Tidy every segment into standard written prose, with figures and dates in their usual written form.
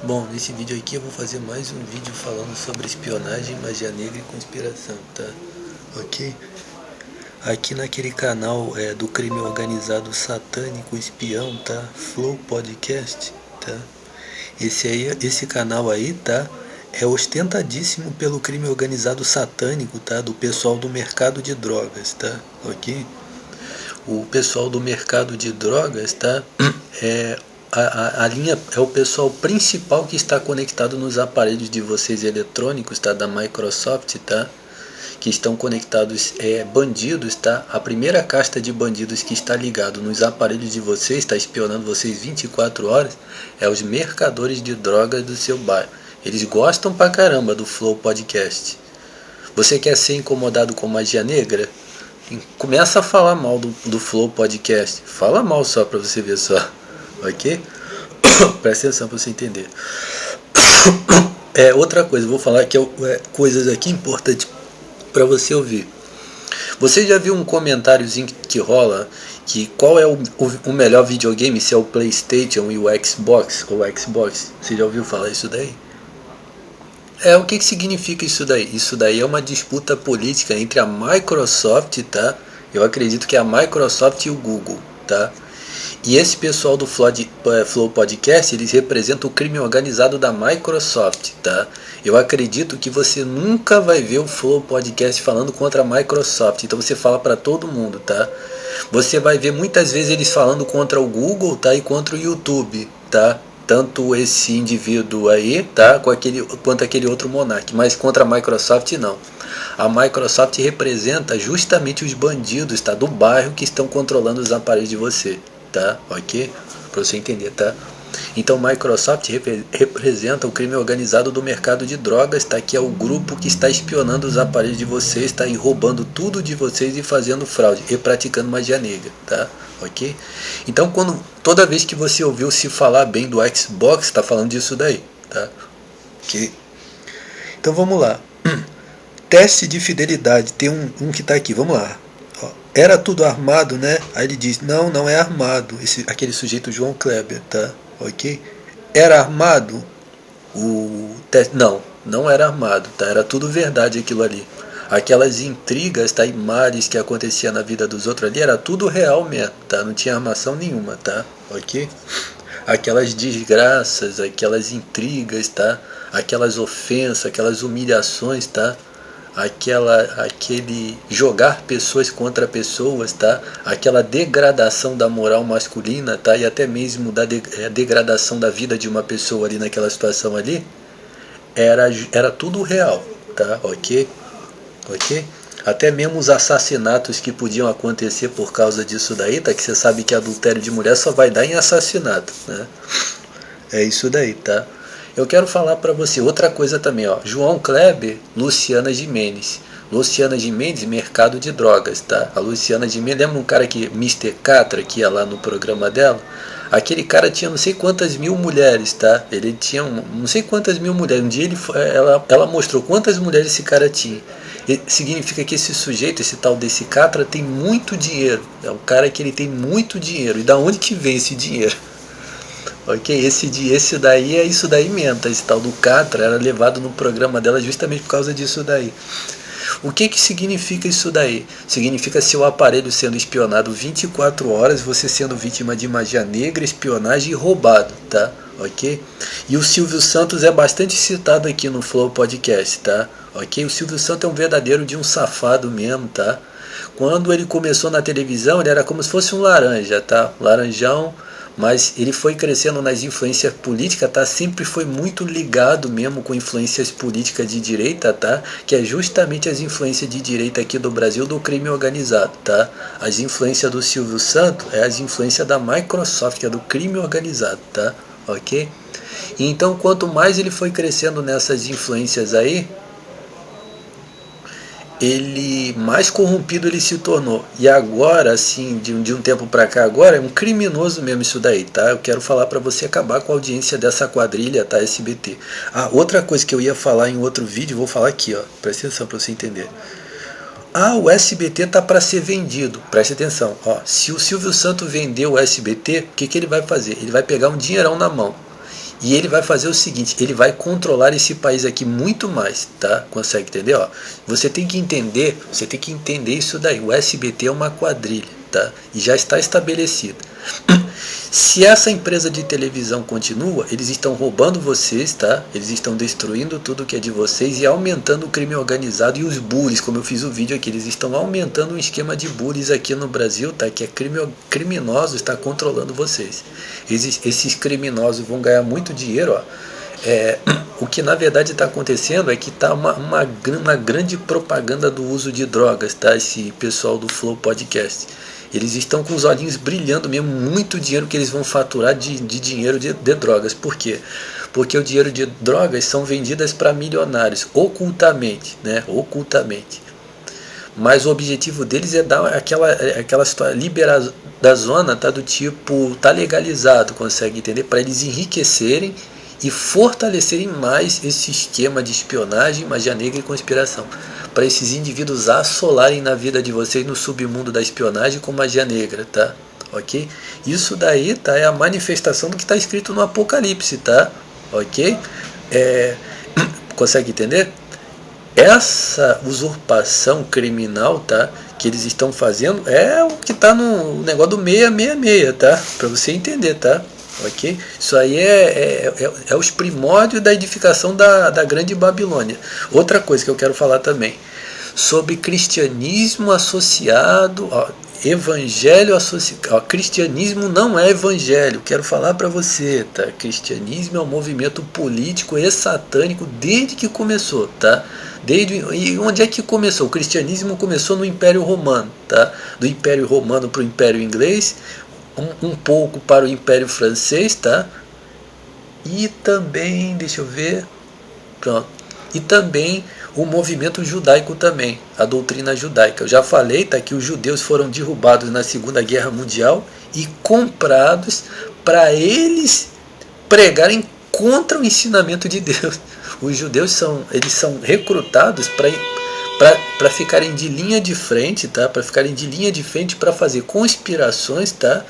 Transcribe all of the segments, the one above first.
Bom, nesse vídeo aqui eu vou fazer mais um vídeo falando sobre espionagem, magia negra e conspiração, tá? Ok? Aqui naquele canal do crime organizado satânico espião, tá? Flow Podcast, tá? Esse canal aí, tá? É ostentadíssimo pelo crime organizado satânico, tá? Do pessoal do mercado de drogas, tá? Ok? O pessoal do mercado de drogas, tá? É a linha é o pessoal principal que está conectado nos aparelhos de vocês eletrônicos, tá? Da Microsoft, tá? Que estão conectados bandidos, tá? A primeira casta de bandidos que está ligado nos aparelhos de vocês, está espionando vocês 24 horas, é os mercadores de drogas do seu bairro. Eles gostam pra caramba do Flow Podcast. Você quer ser incomodado com magia negra? Começa a falar mal do Flow Podcast. Fala mal só pra você ver só. Ok? Presta atenção pra você entender. Outra coisa, vou falar que coisas aqui importantes para você ouvir. Você já viu um comentáriozinho que rola que qual é o melhor videogame, se é o PlayStation e o Xbox ou Xbox? Você já ouviu falar isso daí? O que significa isso daí? Isso daí é uma disputa política entre a Microsoft, tá? Eu acredito que é a Microsoft e o Google, tá? E esse pessoal do Flow Podcast, eles representam o crime organizado da Microsoft, tá? Eu acredito que você nunca vai ver o Flow Podcast falando contra a Microsoft, então você fala para todo mundo, tá? Você vai ver muitas vezes eles falando contra o Google, tá? E contra o YouTube, tá? Tanto esse indivíduo aí, tá? Quanto aquele outro monarca, mas contra a Microsoft não. A Microsoft representa justamente os bandidos, tá? Do bairro que estão controlando os aparelhos de você, tá? Ok? Para você entender, tá? Então Microsoft representa o crime organizado do mercado de drogas, tá? Que é o grupo que está espionando os aparelhos de vocês, está aí roubando tudo de vocês e fazendo fraude e praticando magia negra, tá? Ok? Então toda vez que você ouviu se falar bem do Xbox, está falando disso daí, tá? Ok? Então vamos lá. Teste de fidelidade, tem um que está aqui, vamos lá. Era tudo armado, né? Aí ele diz, não é armado. Aquele sujeito João Kleber, tá? Ok? Era armado? Não era armado, tá? Era tudo verdade aquilo ali. Aquelas intrigas, tá? E males que acontecia na vida dos outros ali, era tudo real mesmo, tá? Não tinha armação nenhuma, tá? Ok? Aquelas desgraças, aquelas intrigas, tá? Aquelas ofensas, aquelas humilhações, tá? Aquele jogar pessoas contra pessoas, tá? Aquela degradação da moral masculina, tá? E até mesmo da degradação da vida de uma pessoa ali naquela situação ali, era tudo real, tá? Ok? Até mesmo os assassinatos que podiam acontecer por causa disso daí, tá? Que você sabe que adultério de mulher só vai dar em assassinato, né? É isso daí, tá? Eu quero falar para você outra coisa também, ó. João Kleber, Luciana Gimenez. Luciana Gimenez, mercado de drogas, tá? A Luciana Gimenez, lembra um cara que, Mr. Catra, que ia lá no programa dela? Aquele cara tinha não sei quantas mil mulheres, tá? Ele tinha não sei quantas mil mulheres. Um dia ela mostrou quantas mulheres esse cara tinha. Significa que esse sujeito, esse tal desse Catra, tem muito dinheiro. É um cara que ele tem muito dinheiro. E da onde que vem esse dinheiro? Ok, esse daí é isso daí mesmo, tá? Esse tal do Catra era levado no programa dela justamente por causa disso daí. O que significa isso daí? Significa seu aparelho sendo espionado 24 horas, você sendo vítima de magia negra, espionagem e roubado, tá? Ok? E o Silvio Santos é bastante citado aqui no Flow Podcast, tá? Ok? O Silvio Santos é um verdadeiro de um safado mesmo, tá? Quando ele começou na televisão, ele era como se fosse um laranja, tá? Laranjão. Mas ele foi crescendo nas influências políticas, tá? Sempre foi muito ligado mesmo com influências políticas de direita, tá? Que é justamente as influências de direita aqui do Brasil do crime organizado, tá? As influências do Silvio Santos é as influências da Microsoft, que é do crime organizado, tá? Ok? E então, quanto mais ele foi crescendo nessas influências aí, ele mais corrompido ele se tornou. E agora, assim, de um tempo pra cá, agora é um criminoso mesmo isso daí, tá? Eu quero falar pra você acabar com a audiência dessa quadrilha, tá? SBT. Outra coisa que eu ia falar em outro vídeo, vou falar aqui, ó. Presta atenção pra você entender. O SBT tá para ser vendido. Presta atenção, ó. Se o Silvio Santos vender o SBT, o que ele vai fazer? Ele vai pegar um dinheirão na mão E ele vai fazer o seguinte, ele vai controlar esse país aqui muito mais, tá? Consegue entender? Ó, você tem que entender isso daí. O SBT é uma quadrilha, tá? E já está estabelecido. Se essa empresa de televisão continua, eles estão roubando vocês, tá? Eles estão destruindo tudo que é de vocês e aumentando o crime organizado e os bullies, como eu fiz o vídeo aqui. Eles estão aumentando um esquema de bullies aqui no Brasil, tá? Que é criminoso, está controlando vocês. Esses criminosos vão ganhar muito dinheiro, ó. O que na verdade está acontecendo é que está uma grande propaganda do uso de drogas, tá? Esse pessoal do Flow Podcast. Eles estão com os olhinhos brilhando mesmo, muito dinheiro que eles vão faturar de dinheiro de drogas. Por quê? Porque o dinheiro de drogas são vendidas para milionários, ocultamente, né? Ocultamente. Mas o objetivo deles é dar aquela história, liberar da zona, tá? Do tipo, tá legalizado, consegue entender? Para eles enriquecerem e fortalecerem mais esse esquema de espionagem, magia negra e conspiração. Para esses indivíduos assolarem na vida de vocês no submundo da espionagem com magia negra, tá? Ok? Isso daí, tá? É a manifestação do que está escrito no Apocalipse, tá? Ok? Consegue entender? Essa usurpação criminal, tá? Que eles estão fazendo é o que está no negócio do 666, tá? Para você entender, tá? Ok? Isso aí é os primórdios da edificação da grande Babilônia. Outra coisa que eu quero falar também, sobre cristianismo associado, evangelho associado. Cristianismo não é evangelho, quero falar para você, tá? Cristianismo é um movimento político e satânico desde que começou, tá? E onde é que começou? O cristianismo começou no Império Romano, tá? Do Império Romano para o Império Inglês, um pouco para o Império Francês, tá? E também, deixa eu ver, pronto. E também o movimento judaico também, a doutrina judaica. Eu já falei, tá, que os judeus foram derrubados na Segunda Guerra Mundial e comprados para eles pregarem contra o ensinamento de Deus. Os judeus são recrutados para ficarem de linha de frente, tá? Para ficarem de linha de frente para fazer conspirações, tá?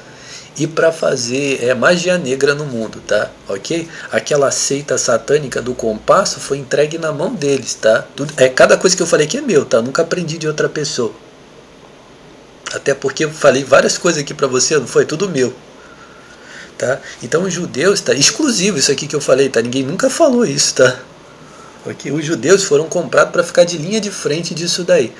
E para fazer magia negra no mundo, tá? Ok? Aquela seita satânica do compasso foi entregue na mão deles, tá? Cada coisa que eu falei aqui é meu, tá? Nunca aprendi de outra pessoa. Até porque eu falei várias coisas aqui para você, não foi? Tudo meu. Tá? Então os judeus, tá? Exclusivo isso aqui que eu falei, tá? Ninguém nunca falou isso, tá? Okay? Os judeus foram comprados para ficar de linha de frente disso daí.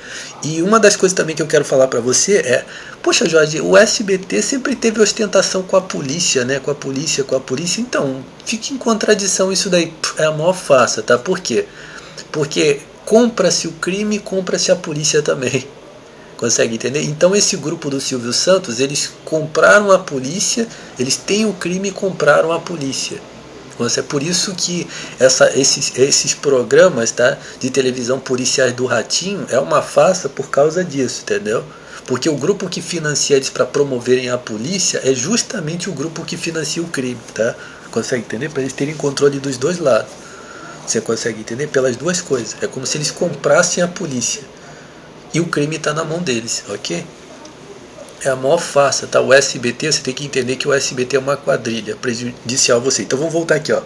E uma das coisas também que eu quero falar para você é, poxa Jorge, o SBT sempre teve ostentação com a polícia, né? Com a polícia. Então, fica em contradição isso daí. É a maior farsa, tá? Por quê? Porque compra-se o crime e compra-se a polícia também. Consegue entender? Então esse grupo do Silvio Santos, eles compraram a polícia, eles têm o crime e compraram a polícia. É por isso que esses programas, tá, de televisão policiais do Ratinho é uma farsa por causa disso, entendeu? Porque o grupo que financia eles para promoverem a polícia é justamente o grupo que financia o crime, tá? Consegue entender? Para eles terem controle dos dois lados. Você consegue entender? Pelas duas coisas. É como se eles comprassem a polícia e o crime está na mão deles, ok? É a maior farsa, tá? O SBT, você tem que entender que o SBT é uma quadrilha prejudicial a você. Então vamos voltar aqui, ó.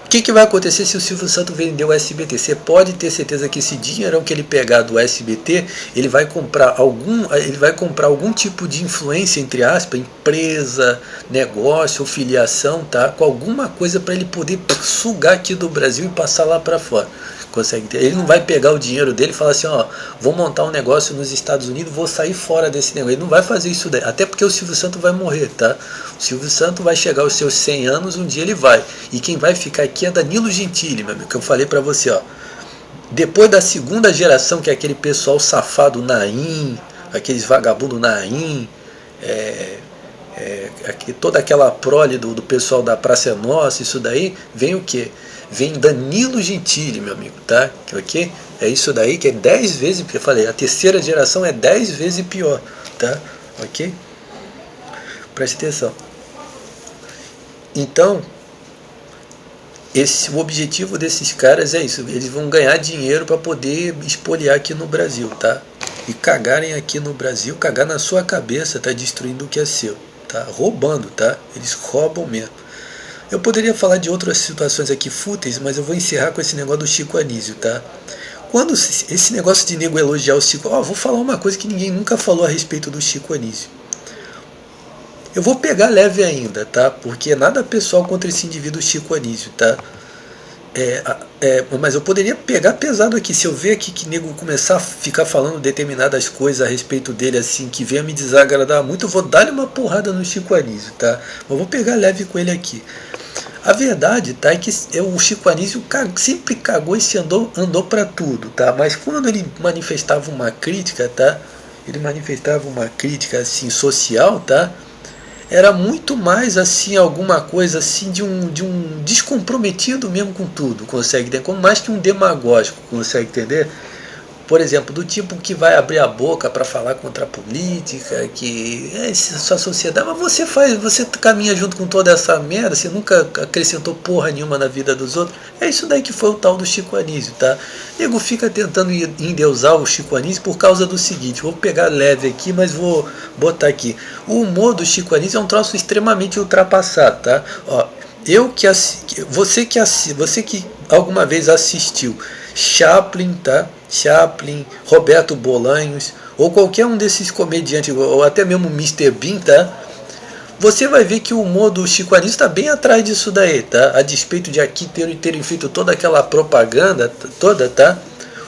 O que vai acontecer se o Silvio Santos vender o SBT? Você pode ter certeza que esse dinheirão que ele pegar do SBT, ele vai comprar algum tipo de influência, entre aspas, empresa, negócio, filiação, tá? Com alguma coisa para ele poder sugar aqui do Brasil e passar lá para fora. Consegue ter. Ele não vai pegar o dinheiro dele e falar assim, ó, vou montar um negócio nos Estados Unidos, vou sair fora desse negócio. Ele não vai fazer isso daí, até porque o Silvio Santos vai morrer, tá? O Silvio Santos vai chegar aos seus 100 anos, um dia ele vai. E quem vai ficar aqui é Danilo Gentili, meu amigo, que eu falei pra você, ó. Depois da segunda geração, que é aquele pessoal safado Naim, aqueles vagabundos Naim, toda aquela prole do pessoal da Praça é Nossa, isso daí, vem o quê? Vem Danilo Gentili, meu amigo, tá? Ok? É isso daí que é 10 vezes, eu falei, a terceira geração é 10 vezes pior, tá? Ok? Preste atenção. Então, o objetivo desses caras é isso, eles vão ganhar dinheiro para poder espoliar aqui no Brasil, tá? E cagarem aqui no Brasil, cagar na sua cabeça, tá? Destruindo o que é seu, tá? Roubando, tá? Eles roubam mesmo. Eu poderia falar de outras situações aqui fúteis, mas eu vou encerrar com esse negócio do Chico Anísio, tá? Quando esse negócio de nego elogiar o Chico... vou falar uma coisa que ninguém nunca falou a respeito do Chico Anísio. Eu vou pegar leve ainda, tá? Porque nada pessoal contra esse indivíduo Chico Anísio, tá? Mas eu poderia pegar pesado aqui. Se eu ver aqui que nego começar a ficar falando determinadas coisas a respeito dele, assim, que venha me desagradar muito, eu vou dar-lhe uma porrada no Chico Anísio, tá? Mas vou pegar leve com ele aqui. A verdade, tá, é que o Chico Anísio sempre cagou e se andou para tudo, tá? Mas quando ele manifestava uma crítica, tá? Ele manifestava uma crítica assim social, tá? Era muito mais assim alguma coisa assim de um descomprometido mesmo com tudo, consegue entender? Como mais que um demagógico, consegue entender? Por exemplo, do tipo que vai abrir a boca para falar contra a política, que sua sociedade, mas você caminha junto com toda essa merda, você nunca acrescentou porra nenhuma na vida dos outros. É isso daí que foi o tal do Chico Anísio, tá? O nego fica tentando endeusar o Chico Anísio por causa do seguinte, vou pegar leve aqui, mas vou botar aqui. O humor do Chico Anísio é um troço extremamente ultrapassado, tá? Ó, você que alguma vez assistiu Chaplin, tá? Chaplin, Roberto Bolanhos, ou qualquer um desses comediantes, ou até mesmo Mr. Bean, tá? Você vai ver que o humor do Chico Anísio está bem atrás disso daí, tá? A despeito de aqui terem feito toda aquela propaganda toda, tá?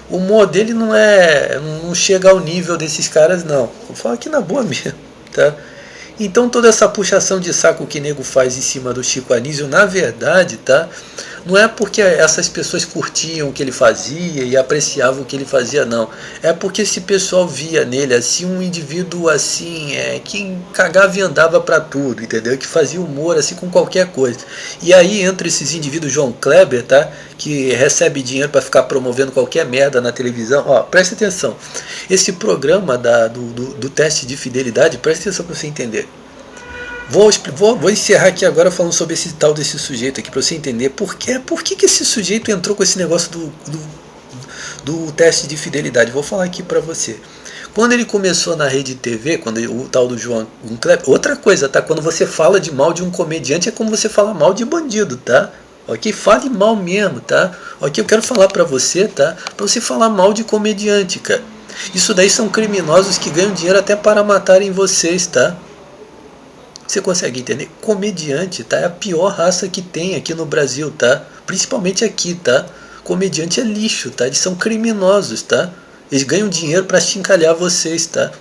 O humor dele não chega ao nível desses caras, não. Vou falar aqui na boa mesmo, tá? Então toda essa puxação de saco que nego faz em cima do Chico Anísio, na verdade, tá? Não é porque essas pessoas curtiam o que ele fazia e apreciavam o que ele fazia, não. É porque esse pessoal via nele assim um indivíduo assim, que cagava e andava para tudo, entendeu? Que fazia humor assim com qualquer coisa. E aí entra esses indivíduos, João Kleber, tá? Que recebe dinheiro para ficar promovendo qualquer merda na televisão. Ó, presta atenção. Esse programa do teste de fidelidade, presta atenção para você entender. Vou encerrar aqui agora falando sobre esse tal desse sujeito aqui, para você entender por que esse sujeito entrou com esse negócio do teste de fidelidade. Vou falar aqui para você. Quando ele começou na Rede TV, o tal do João Kleber, outra coisa, tá? Quando você fala de mal de um comediante, é como você fala mal de bandido, tá? Ok? Fale mal mesmo, tá? Ok? Eu quero falar para você, tá? Para você falar mal de comediante, cara. Isso daí são criminosos que ganham dinheiro até para matarem vocês, tá? Você consegue entender? Comediante, tá? É a pior raça que tem aqui no Brasil, tá? Principalmente aqui, tá? Comediante é lixo, tá? Eles são criminosos, tá? Eles ganham dinheiro para chincalhar vocês, tá?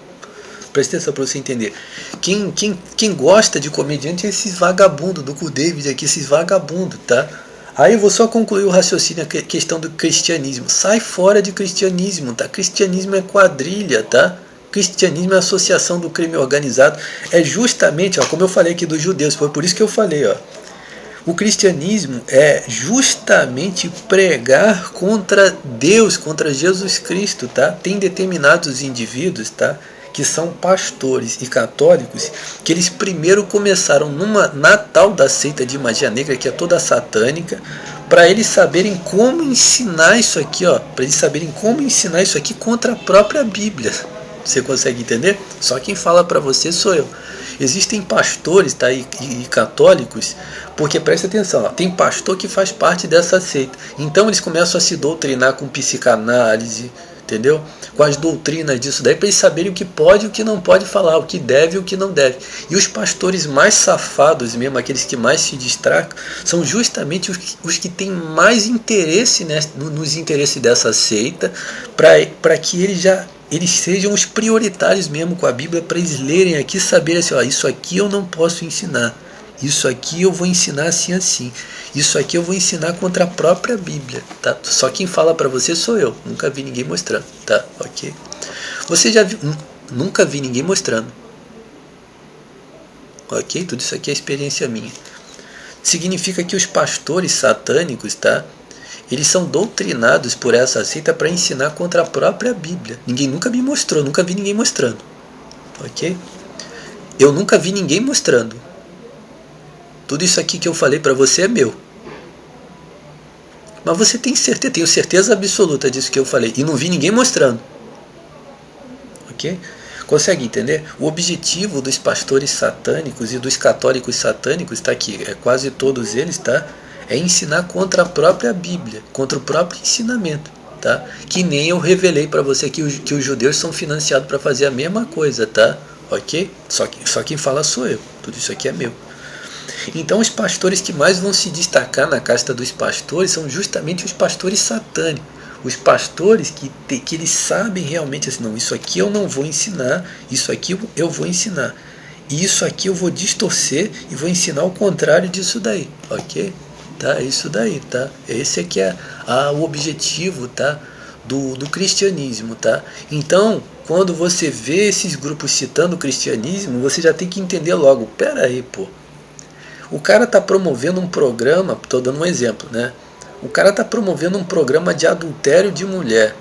Presta atenção para você entender. Quem gosta de comediante é esses vagabundos do Cu David aqui, esses vagabundos, tá? Aí eu vou só concluir o raciocínio, a questão do cristianismo. Sai fora de cristianismo, tá? Cristianismo é quadrilha, tá? Cristianismo é associação do crime organizado. É justamente, ó, como eu falei aqui dos judeus, foi por isso que eu falei, ó. O cristianismo é justamente pregar contra Deus, contra Jesus Cristo, tá? Tem determinados indivíduos, tá? Que são pastores e católicos, que eles primeiro começaram na tal da seita de magia negra, que é toda satânica, para eles saberem como ensinar isso aqui, ó, para eles saberem como ensinar isso aqui contra a própria Bíblia. Você consegue entender? Só quem fala para você sou eu. Existem pastores, tá, e católicos, porque presta atenção, ó, tem pastor que faz parte dessa seita. Então eles começam a se doutrinar com psicanálise, entendeu? Com as doutrinas disso daí, para eles saberem o que pode e o que não pode falar, o que deve e o que não deve. E os pastores mais safados mesmo, aqueles que mais se distracam, são justamente os que têm mais interesse, né, nos interesses dessa seita, para que eles sejam os prioritários mesmo com a Bíblia, para eles lerem aqui e saberem assim, ó, isso aqui eu não posso ensinar, isso aqui eu vou ensinar assim, isso aqui eu vou ensinar contra a própria Bíblia, tá? Só quem fala para você sou eu, nunca vi ninguém mostrando, tá? Ok? Você já viu? Nunca vi ninguém mostrando, ok? Tudo isso aqui é experiência minha. Significa que os pastores satânicos, tá? Eles são doutrinados por essa seita para ensinar contra a própria Bíblia. Ninguém nunca me mostrou, nunca vi ninguém mostrando. Ok? Eu nunca vi ninguém mostrando. Tudo isso aqui que eu falei para você é meu. Mas você tem certeza, tenho certeza absoluta disso que eu falei. E não vi ninguém mostrando. Ok? Consegue entender? O objetivo dos pastores satânicos e dos católicos satânicos, tá aqui, quase todos eles, tá? É ensinar contra a própria Bíblia, contra o próprio ensinamento, tá? Que nem eu revelei para você que os judeus são financiados para fazer a mesma coisa, tá? Ok? Só quem fala sou eu, tudo isso aqui é meu. Então os pastores que mais vão se destacar na casta dos pastores são justamente os pastores satânicos. Os pastores que eles sabem realmente assim, não, isso aqui eu não vou ensinar, isso aqui eu vou ensinar. E isso aqui eu vou distorcer e vou ensinar o contrário disso daí, ok? Tá? Isso daí, tá? Esse aqui é o objetivo, tá? Do cristianismo, tá? Então, quando você vê esses grupos citando o cristianismo, você já tem que entender logo, pera aí, pô. O cara está promovendo um programa, estou dando um exemplo, né? O cara está promovendo um programa de adultério de mulher.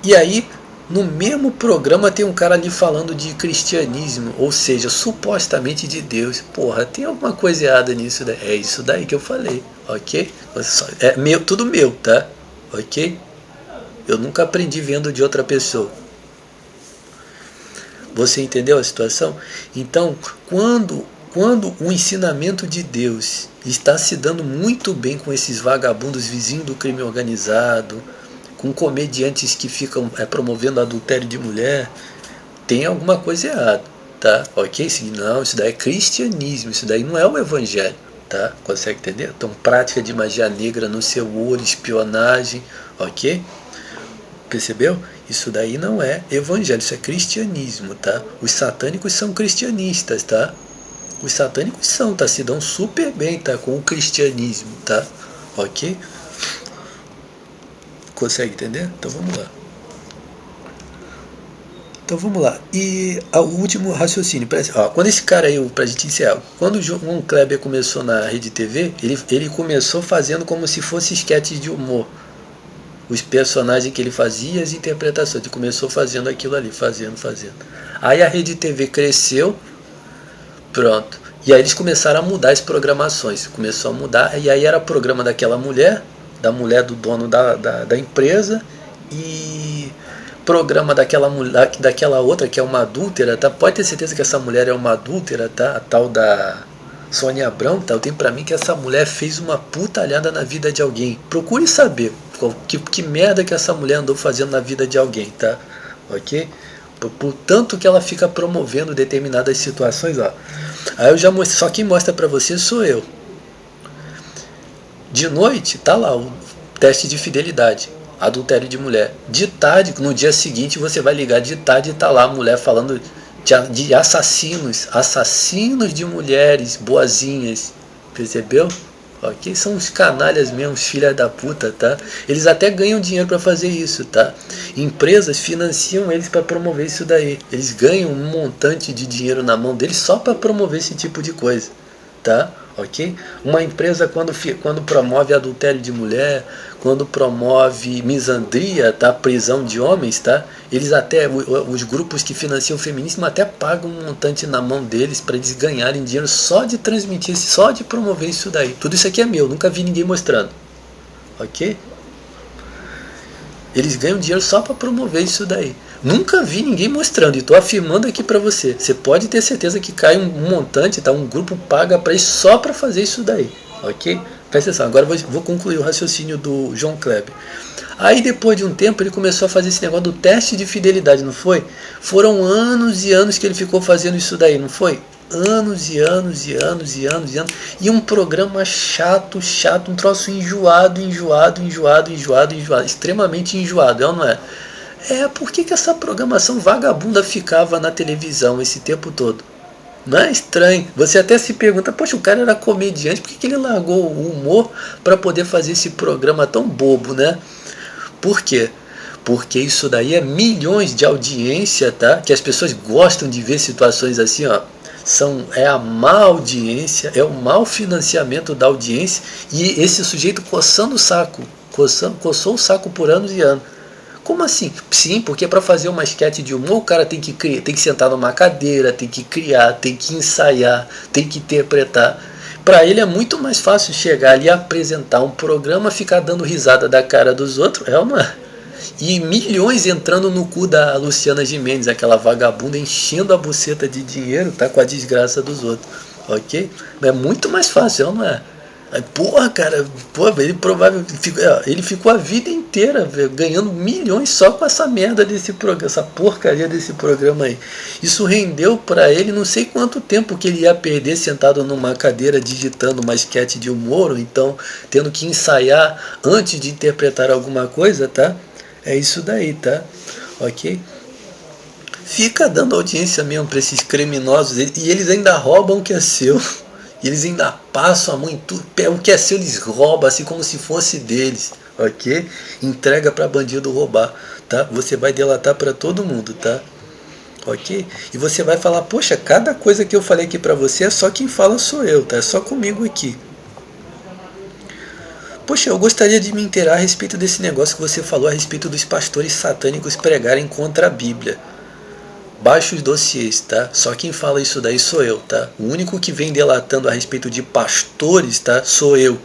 E aí, no mesmo programa tem um cara ali falando de cristianismo, ou seja, supostamente de Deus. Porra, tem alguma coisa errada nisso daí. É isso daí que eu falei, ok? É meu, tudo meu, tá? Ok? Eu nunca aprendi vendo de outra pessoa. Você entendeu a situação? Então, quando o ensinamento de Deus está se dando muito bem com esses vagabundos vizinhos do crime organizado, com comediantes que ficam promovendo adultério de mulher, tem alguma coisa errada, tá? Ok? Não, isso daí é cristianismo, isso daí não é o evangelho, tá? Consegue entender? Então, prática de magia negra no seu olho, espionagem, ok? Percebeu? Isso daí não é evangelho, isso é cristianismo, tá? Os satânicos são cristianistas, tá? Os satânicos são, tá? Se dão super bem, tá? Com o cristianismo, tá? Ok? Consegue entender? Então vamos lá. E o último raciocínio. Quando esse cara aí, pra gente encerrar, quando o João Kleber começou na Rede TV, ele começou fazendo como se fosse esquetes de humor. Os personagens que ele fazia, as interpretações. Ele começou fazendo aquilo ali, fazendo. Aí a Rede TV cresceu, pronto. E aí eles começaram a mudar as programações. Começou a mudar, e aí era programa daquela mulher, da mulher do dono da empresa, e programa daquela mulher, daquela outra que é uma adúltera, tá? Pode ter certeza que essa mulher é uma adúltera, tá? A tal da Sônia Abrão, tá? Eu tenho pra mim que essa mulher fez uma putalhada na vida de alguém. Procure saber que merda que essa mulher andou fazendo na vida de alguém, tá? Ok? Por tanto que ela fica promovendo determinadas situações, ó. Aí eu já mostrei, só quem mostra pra você sou eu. De noite, tá lá o teste de fidelidade, adultério de mulher. De tarde, no dia seguinte, você vai ligar de tarde e tá lá a mulher falando de assassinos de mulheres boazinhas, percebeu? Ok? São os canalhas mesmo, os filhas da puta, tá? Eles até ganham dinheiro para fazer isso, tá? Empresas financiam eles para promover isso daí. Eles ganham um montante de dinheiro na mão deles só para promover esse tipo de coisa, tá? Ok? Uma empresa quando promove adultério de mulher, quando promove misandria, tá? Prisão de homens, tá? Eles até, os grupos que financiam o feminismo até pagam um montante na mão deles para eles ganharem dinheiro só de transmitir, só de promover isso daí. Tudo isso aqui é meu, nunca vi ninguém mostrando, ok? Eles ganham dinheiro só para promover isso daí. Nunca vi ninguém mostrando, e estou afirmando aqui para você. Você pode ter certeza que cai um montante, tá? Um grupo paga para isso só para fazer isso daí, ok? Presta atenção, agora vou concluir o raciocínio do João Kleber. Aí depois de um tempo ele começou a fazer esse negócio do teste de fidelidade, não foi? Foram anos e anos que ele ficou fazendo isso daí, não foi? Anos e anos. E um programa chato, um troço enjoado, extremamente enjoado, é ou não é? Por que essa programação vagabunda ficava na televisão esse tempo todo? Não é estranho? Você até se pergunta, poxa, o cara era comediante, por que ele largou o humor para poder fazer esse programa tão bobo, né? Por quê? Porque isso daí é milhões de audiência, tá? Que as pessoas gostam de ver situações assim, ó. É a má audiência, é o mau financiamento da audiência, e esse sujeito coçando o saco, coçou o saco por anos e anos. Como assim? Sim, porque para fazer uma esquete de humor, o cara tem que sentar numa cadeira, tem que criar, tem que ensaiar, tem que interpretar. Para ele é muito mais fácil chegar ali e apresentar um programa, ficar dando risada da cara dos outros, é ou não é? E milhões entrando no cu da Luciana Gimenez, aquela vagabunda enchendo a buceta de dinheiro, tá, com a desgraça dos outros, ok? É muito mais fácil, não é? Aí, porra, cara, porra, ele ficou a vida inteira, velho, ganhando milhões só com essa merda desse programa, essa porcaria desse programa aí. Isso rendeu pra ele não sei quanto tempo que ele ia perder sentado numa cadeira digitando uma esquete de humor, ou então tendo que ensaiar antes de interpretar alguma coisa, tá? É isso daí, tá? Ok? Fica dando audiência mesmo pra esses criminosos, e eles ainda roubam o que é seu. E eles ainda passam a mão em tudo. O que é seu eles roubam, assim como se fosse deles, ok? Entrega para bandido roubar, tá? Você vai delatar para todo mundo, tá? Ok? E você vai falar, poxa, cada coisa que eu falei aqui para você é só quem fala sou eu, tá? É só comigo aqui. Poxa, eu gostaria de me inteirar a respeito desse negócio que você falou a respeito dos pastores satânicos pregarem contra a Bíblia. Baixa os dossiês, tá? Só quem fala isso daí sou eu, tá? O único que vem delatando a respeito de pastores, tá? Sou eu,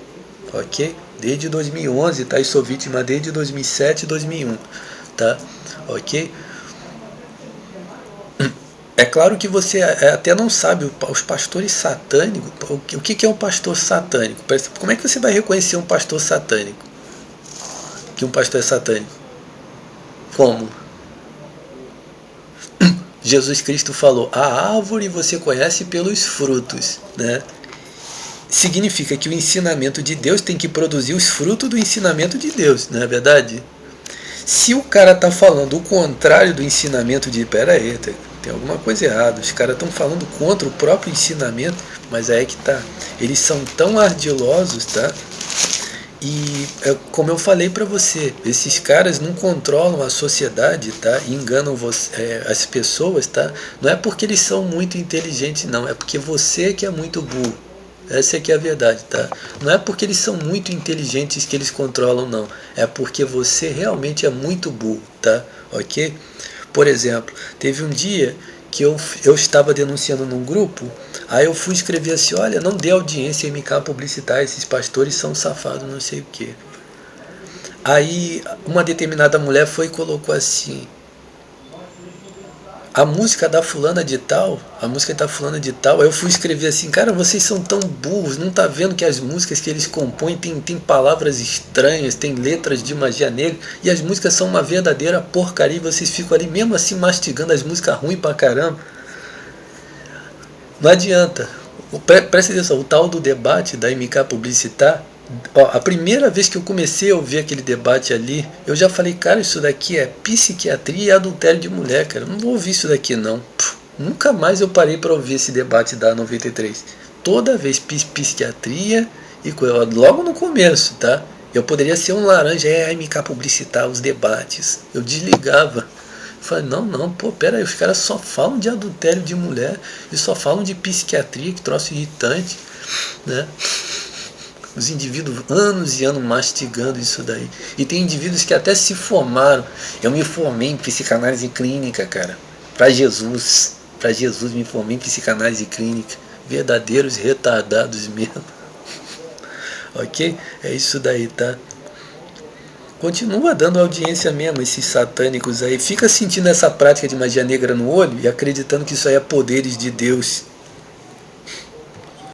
ok? Desde 2011, tá? E sou vítima desde 2007 e 2001, tá? Ok? É claro que você até não sabe os pastores satânicos. O que é um pastor satânico? Como é que você vai reconhecer um pastor satânico? Que um pastor é satânico? Como? Jesus Cristo falou, a árvore você conhece pelos frutos, né? Significa que o ensinamento de Deus tem que produzir os frutos do ensinamento de Deus, não é verdade? Se o cara está falando o contrário do ensinamento de... Pera aí, tem alguma coisa errada, os caras estão falando contra o próprio ensinamento, mas aí é que tá. Eles são tão ardilosos, tá? E como eu falei para você, esses caras não controlam a sociedade, tá? E enganam as pessoas, tá? Não é porque eles são muito inteligentes, não. É porque você que é muito burro. Essa aqui é a verdade, tá? Não é porque eles são muito inteligentes que eles controlam, não. É porque você realmente é muito burro, tá? Ok? Por exemplo, teve um dia que eu estava denunciando num grupo, aí eu fui escrever assim, olha, não dê audiência em MK publicitar, esses pastores são safados, não sei o que. Aí uma determinada mulher foi e colocou assim, a música da fulana de tal, aí eu fui escrever assim, cara, vocês são tão burros, não tá vendo que as músicas que eles compõem tem palavras estranhas, tem letras de magia negra, e as músicas são uma verdadeira porcaria, e vocês ficam ali mesmo assim mastigando as músicas ruins pra caramba. Não adianta. Presta atenção, o tal do debate da MK Publicitar, ó, a primeira vez que eu comecei a ouvir aquele debate ali, eu já falei, cara, isso daqui é psiquiatria e adultério de mulher, cara. Eu não vou ouvir isso daqui não. Nunca mais eu parei para ouvir esse debate da 93. Toda vez psiquiatria e logo no começo, tá? Eu poderia ser um laranja, MK Publicitar os debates. Eu desligava. Falei, não, pô, pera aí, os caras só falam de adultério de mulher e só falam de psiquiatria, que troço irritante, né? Os indivíduos anos e anos mastigando isso daí. E tem indivíduos que até se formaram. Eu me formei em psicanálise clínica, cara. Para Jesus me formei em psicanálise clínica. Verdadeiros retardados mesmo. Ok? É isso daí, tá? Continua dando audiência mesmo, esses satânicos aí. Fica sentindo essa prática de magia negra no olho e acreditando que isso aí é poderes de Deus.